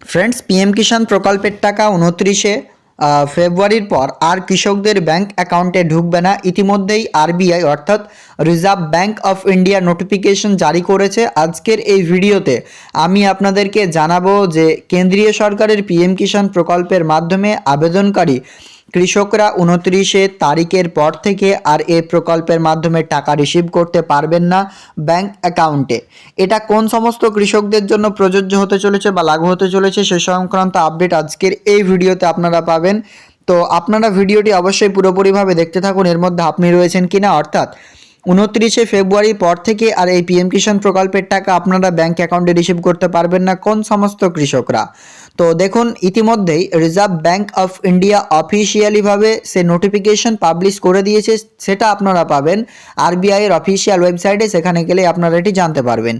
Friends, PM কিষাণ প্রকল্পের টাকা 29 ফেব্রুয়ারির পর আর কৃষকদের ব্যাংক অ্যাকাউন্টে ঢুকবে না। ইতিমধ্যেই আরবিআই অর্থাৎ reserve bank of India notification জারি করেছে। আজকের এই ভিডিওতে আমি আপনাদেরকে জানাবো যে কেন্দ্রীয় সরকারের পিএম কিষাণ প্রকল্পের মাধ্যমে আবেদনকারী কৃষকরা 29 তারিখের পর থেকে আর এই প্রকল্পের মাধ্যমে টাকা রিসিভ করতে পারবেন না ব্যাংক অ্যাকাউন্টে। এটা কোন সমস্ত কৃষকদের জন্য প্রযোজ্য হতে চলেছে বা লাগু হতে চলেছে সে সংক্রান্ত আপডেট আজকের এই ভিডিওতে আপনারা পাবেন। তো আপনারা ভিডিওটি অবশ্যই পুরোপুরিভাবে দেখতে থাকুন, এর মধ্যে আপনি রয়েছেন কিনা। অর্থাৎ 29 ফেব্রুয়ারির পর থেকে আর এই পিএম কিষাণ প্রকল্পের টাকা আপনারা ব্যাংক অ্যাকাউন্টে রিসিভ করতে পারবেন না কোন সমস্ত কৃষকরা। তো দেখুন, ইতিমধ্যেই রিজার্ভ ব্যাংক অফ ইন্ডিয়া অফিসিয়ালিভাবে সে নোটিফিকেশন পাবলিশ করে দিয়েছে, সেটা আপনারা পাবেন আরবিআইয়ের অফিসিয়াল ওয়েবসাইটে। সেখানে গেলে আপনারা এটি জানতে পারবেন।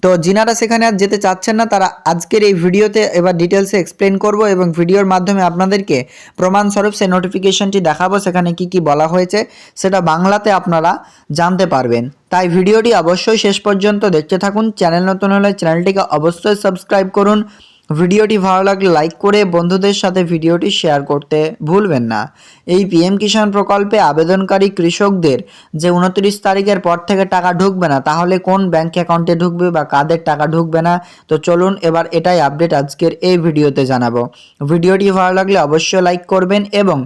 তো যিনারা সেখানে আর যেতে চাচ্ছেন না তারা আজকের এই ভিডিওতে এবার ডিটেলসে এক্সপ্লেন করব এবং ভিডিওর মাধ্যমে আপনাদেরকে প্রমাণস্বরূপ সেই নোটিফিকেশনটি দেখাবো, সেখানে কি কি বলা হয়েছে সেটা বাংলাতে আপনারা জানতে পারবেন। তাই ভিডিওটি অবশ্যই শেষ পর্যন্ত দেখতে থাকুন। চ্যানেল নতুন হলে চ্যানেলটিকে অবশ্যই সাবস্ক্রাইব করুন। ভিডিওটি ভালো লাগলে লাইক করে বন্ধুদের সাথে ভিডিওটি শেয়ার করতে ভুলবেন না। এই পিএম কিষাণ প্রকল্পে আবেদনকারী কৃষকদের যে 29 তারিখের পর থেকে টাকা ঢুকবে না, তাহলে কোন ব্যাংক অ্যাকাউন্টে ঢুকবে বা কাদের টাকা ঢুকবে না, তো চলুন এবার এটাই আপডেট আজকের এই ভিডিওতে জানাবো। ভিডিওটি ভালো লাগলে অবশ্যই লাইক করবেন এবং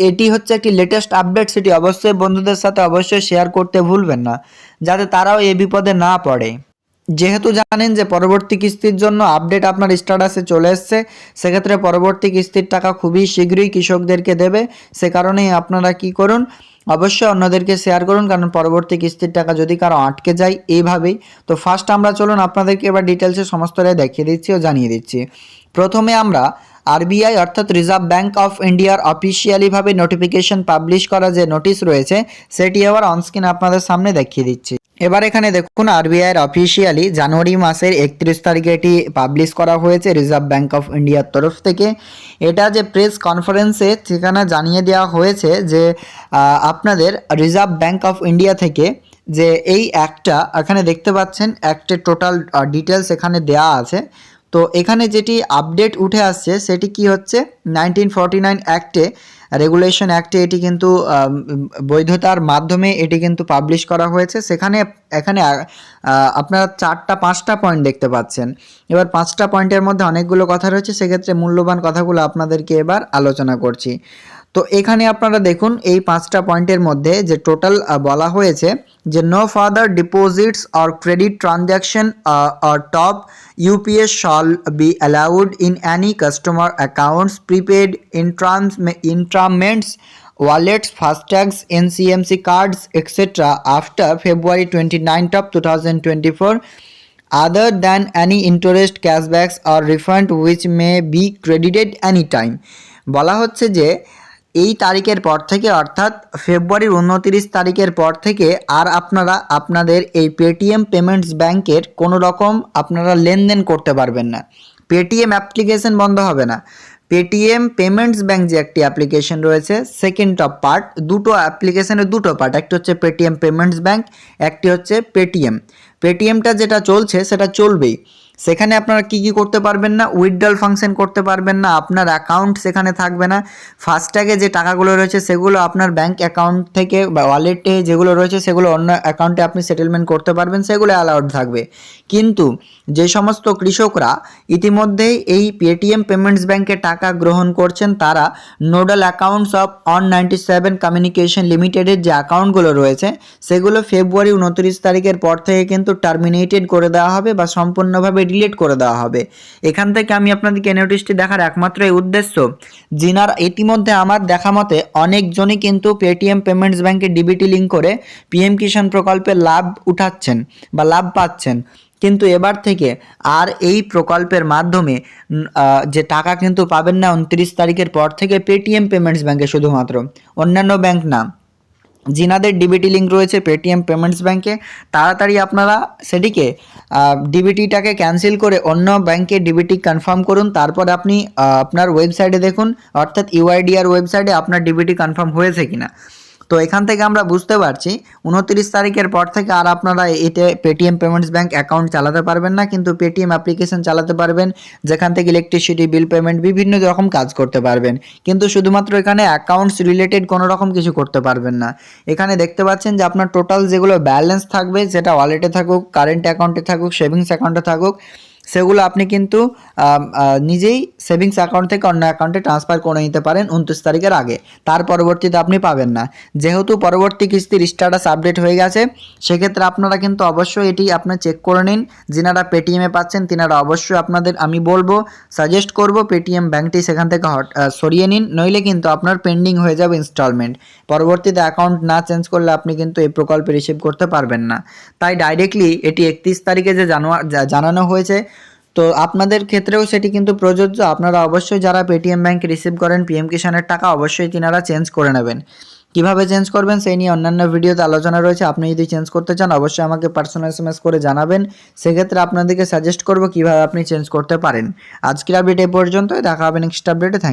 এটি হচ্ছে একটি লেটেস্ট আপডেট, সেটি অবশ্যই বন্ধুদের সাথে অবশ্যই শেয়ার করতে ভুলবেন না, যাতে তারাও এই বিপদে না পড়ে। যেহেতু জানেন যে পরবর্তী কিস্তির জন্য আপডেট আপনার স্ট্যাটাসে চলে এসছে, সেক্ষেত্রে পরবর্তী কিস্তির টাকা খুবই শীঘ্রই কৃষকদেরকে দেবে। সে কারণেই আপনারা কি করুন, অবশ্যই অন্যদেরকে শেয়ার করুন, কারণ পরবর্তী কিস্তির টাকা যদি কারো আটকে যায় এইভাবেই। তো ফার্স্ট আমরা চলুন আপনাদেরকে এবার ডিটেলসে সমস্তটাই দেখিয়ে দিচ্ছি ও জানিয়ে দিচ্ছি। প্রথমে আমরা আরবিআই অর্থাৎ রিজার্ভ ব্যাংক অফ ইন্ডিয়ার অফিসিয়ালিভাবে নোটিফিকেশন পাবলিশ করা যে নোটিশ রয়েছে সেটি আবার অনস্ক্রিন আপনাদের সামনে দেখিয়ে দিচ্ছি। এবার এখানে দেখুন, আরবিআইয়ের অফিসিয়ালি জানুয়ারি মাসের 31 তারিখে এটি পাবলিশ করা হয়েছে রিজার্ভ ব্যাংক অফ ইন্ডিয়ার তরফ থেকে। এটা যে প্রেস কনফারেন্সে সেখানে জানিয়ে দেওয়া হয়েছে যে আপনাদের রিজার্ভ ব্যাংক অফ ইন্ডিয়া থেকে যে এই অ্যাক্টটা এখানে দেখতে পাচ্ছেন, অ্যাক্টের টোটাল ডিটেলস এখানে দেওয়া আছে। তো এখানে যেটি আপডেট উঠে আসছে সেটি কি হচ্ছে, 1949 অ্যাক্টে রেগুলেশন অ্যাক্টে এটি কিন্তু বৈধতার মাধ্যমে এটি কিন্তু পাবলিশ করা হয়েছে। এখানে আপনারা 4-5টা পয়েন্ট দেখতে পাচ্ছেন। এবার 5টা পয়েন্টের মধ্যে অনেকগুলো কথা রয়েছে, সেক্ষেত্রে মূল্যবান কথাগুলো আপনাদেরকে এবার আলোচনা করছি। তো এখানে আপনারা দেখুন, এই 5টা পয়েন্টের মধ্যে যে টোটাল বলা হয়েছে যে no further deposits or credit transaction or top ups shall be allowed in any customer accounts, prepaid intraments, wallets, fastags, NCMC cards, etc. after February 29th of 2024, other than any interest, cashbacks or refund which may be credited anytime। বলা হচ্ছে যে এই তারিখের পর থেকে অর্থাৎ ফেব্রুয়ারির 29 তারিখের পর থেকে আর আপনারা আপনাদের এই পেটিএম পেমেন্টস ব্যাংকের কোনো রকম আপনারা লেনদেন করতে পারবেন না। পেটিএম অ্যাপ্লিকেশন বন্ধ হবে না। পেটিএম পেমেন্টস ব্যাংক যে একটি অ্যাপ্লিকেশন রয়েছে, সেকেন্ড অফ পার্ট, দুটো অ্যাপ্লিকেশনের দুটো পার্ট, একটি হচ্ছে পেটিএম পেমেন্টস ব্যাংক, একটি হচ্ছে পেটিএমটা যেটা চলছে সেটা চলবেই। সেখানে আপনারা কি করতে পারবেন না, উইথড্রল ফাংশন করতে পারবেন না, আপনার অ্যাকাউন্ট সেখানে থাকবে না। ফাস্ট্যাগে যে টাকাগুলো রয়েছে সেগুলো আপনার ব্যাংক অ্যাকাউন্ট থেকে বা ওয়ালেটে যেগুলো রয়েছে সেগুলো অন্য অ্যাকাউন্টে আপনি সেটেলমেন্ট করতে পারবেন, সেগুলো অ্যালাউড থাকবে। কিন্তু যে সমস্ত কৃষকরা ইতিমধ্যেই এই পেটিএম পেমেন্টস ব্যাংকে টাকা গ্রহণ করছেন, তারা nodal accounts of on 97 communication লিমিটেডের যে অ্যাকাউন্টগুলো রয়েছে সেগুলো ফেব্রুয়ারি 29 তারিখের পর থেকে কিন্তু টার্মিনেটেড করে দেওয়া হবে বা সম্পূর্ণভাবে ডিলিট করে দেওয়া হবে। এখান থেকে আমি আপনাদেরকে নোটিশটি দেখার একমাত্র এই উদ্দেশ্য, যিনারা ইতিমধ্যে আমার দেখা মতে অনেকজনই কিন্তু পেটিএম পেমেন্টস ব্যাংকে ডিবিটি লিঙ্ক করে পিএম কিষাণ প্রকল্পের লাভ উঠাচ্ছেন বা লাভ পাচ্ছেন, কিন্তু এবার থেকে আর এই প্রকল্পের মাধ্যমে যে টাকা কিন্তু পাবেন না 29 তারিখের পর থেকে পেটিএম পেমেন্টস ব্যাংকে, শুধুমাত্র, অন্যান্য ব্যাংক না। যিনাদের ডিবিটি লিঙ্ক রয়েছে পেটিএম পেমেন্টস ব্যাংকে, তাড়াতাড়ি আপনারা সেটিকে ডিবিটিটাকে ক্যান্সেল করে অন্য ব্যাংকে ডিবিটি কনফার্ম করুন। তারপর আপনি আপনার ওয়েবসাইটে দেখুন, অর্থাৎ ইউআইডিআর ওয়েবসাইটে আপনার ডিবিটি কনফার্ম হয়েছে কিনা। তো এখান থেকে আমরা বুঝতে পারছি 29 তারিখের পর থেকে আর আপনারা এতে পেটিএম পেমেন্টস ব্যাংক অ্যাকাউন্ট চালাতে পারবেন না, কিন্তু পেটিএম অ্যাপ্লিকেশন চালাতে পারবেন, যেখান থেকে ইলেকট্রিসিটি বিল পেমেন্ট বিভিন্ন রকম কাজ করতে পারবেন, কিন্তু শুধুমাত্র এখানে অ্যাকাউন্টস রিলেটেড কোনো রকম কিছু করতে পারবেন না। এখানে দেখতে পাচ্ছেন যে আপনার টোটাল যেগুলো ব্যালেন্স থাকবে, সেটা ওয়ালেটে থাকুক, কারেন্ট অ্যাকাউন্টে থাকুক, সেভিংস অ্যাকাউন্টে থাকুক, সেগুলো আপনি কিন্তু নিজেই সেভিংস অ্যাকাউন্ট থেকে অন্য অ্যাকাউন্টে ট্রান্সফার করে নিতে পারেন 29 তারিখের আগে। তার পরবর্তীতে আপনি পাবেন না। যেহেতু পরবর্তী কিস্তির স্ট্যাটাস আপডেট হয়ে গেছে, সেক্ষেত্রে আপনারা কিন্তু অবশ্যই এটি আপনার চেক করে নিন। যিনারা পেটিএমে পাচ্ছেন তিনারা অবশ্যই আপনাদের আমি বলবো, সাজেস্ট করব পেটিএম ব্যাংকটি সেখান থেকে সরিয়ে নিন, নইলে কিন্তু আপনার পেন্ডিং হয়ে যাবে ইনস্টলমেন্ট। পরবর্তীতে অ্যাকাউন্ট না চেঞ্জ করলে আপনি কিন্তু এই প্রকল্পে রিসিভ করতে পারবেন না। তাই ডাইরেক্টলি এটি 31 তারিখে যে জানানো হয়েছে, তো আপনাদের ক্ষেত্রেও সেটি কিন্তু প্রযোজ্য। আপনারা অবশ্যই যারা পেটিএম ব্যাংক রিসিভ করেন পিএম কিষাণের টাকা, অবশ্যই তিনারা চেঞ্জ করে নেবেন। কিভাবে চেঞ্জ করবেন সেই নিয়ে অন্যান্য ভিডিওতে আলোচনা রয়েছে। আপনি যদি চেঞ্জ করতে চান অবশ্যই আমাকে পার্সোনাল এসএমএস করে জানাবেন, সেক্ষেত্রে আপনাদেরকে সাজেস্ট করব কিভাবে আপনি চেঞ্জ করতে পারেন। আজকের আপডেট এ পর্যন্তই, দেখা হবে নেক্সট আপডেটে। থ্যাংক